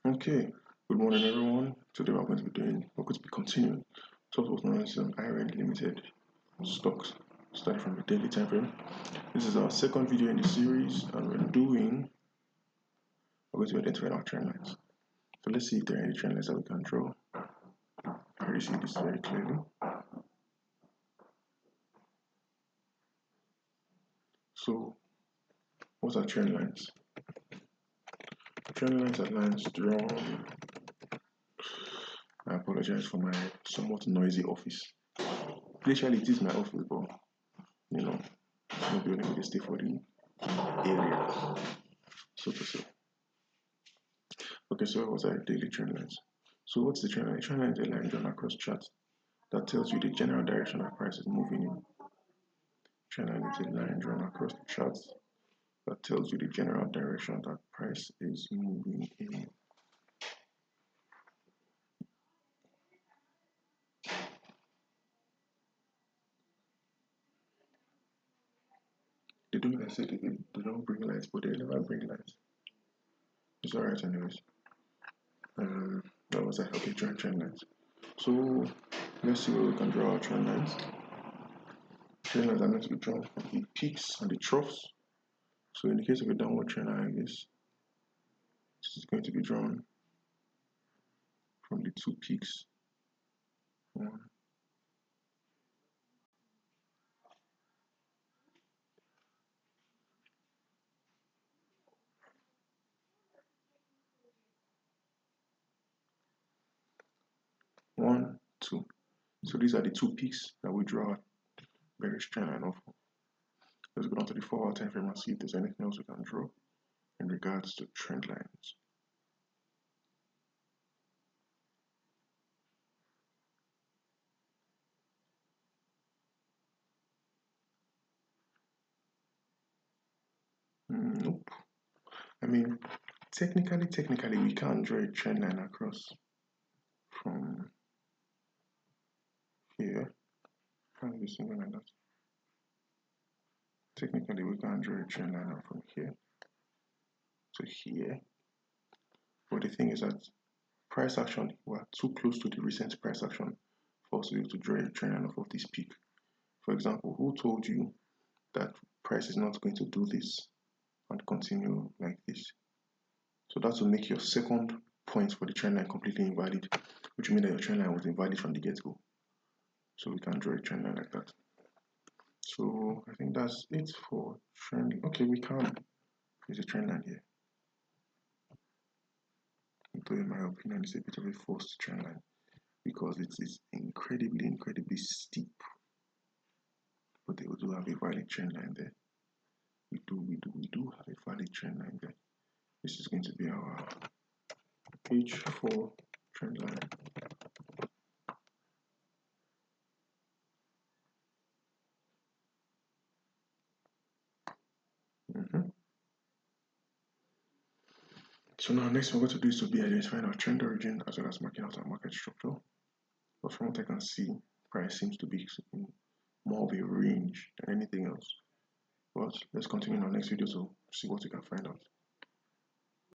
Okay, good morning everyone. Today we're going to be continuing what's known as IREN Limited stocks, starting from the daily time frame. This is our second video in the series, and we're going to identify our trend lines. So let's see if there are any trend lines that we can draw. I already see this very clearly. So, what are trend lines? Trend lines are lines drawn. I apologize for my somewhat noisy office. Literally, it is my office, but maybe only stay for the area, so to say. Okay, so what are daily trend lines? So what's the trend line? Trend line is a line drawn across charts that tells you the general direction that price is moving in. Trend line is a line drawn across the charts that tells you the general direction that price is moving in. They do, I said they don't bring lights, but they never bring lights. It's alright anyways. That was okay, trend lines. So let's see where we can draw our trend lines. Trend lines are meant to be drawn from the peaks and the troughs. So in the case of a downward trend line like this is going to be drawn from the two peaks. One, two. So these are the two peaks that we draw bearish trend line off of. Let's go down to the 4-hour time frame and see if there's anything else we can draw in regards to trend lines. Nope. I mean, technically, we can't draw a trend line across from here. Can't be something like that. Technically, we can't draw a trend line from here to here. But the thing is that price action, we're too close to the recent price action for us to be able to draw a trend line off of this peak. For example, who told you that price is not going to do this and continue like this? So that will make your second point for the trend line completely invalid, which means that your trend line was invalid from the get-go. So we can draw a trend line like that. So I think that's it for trending. Okay, we can. There's a trend line here. Though in my opinion, it's a bit of a forced trend line because it is incredibly steep. But they do have a valid trend line there. We do have a valid trend line there. This is going to be our H4 trend line. So now next we're going to do is to be identifying our trend origin as well as marking out our market structure. But from what I can see, price seems to be in more of a range than anything else. But let's continue in our next video to see what we can find out.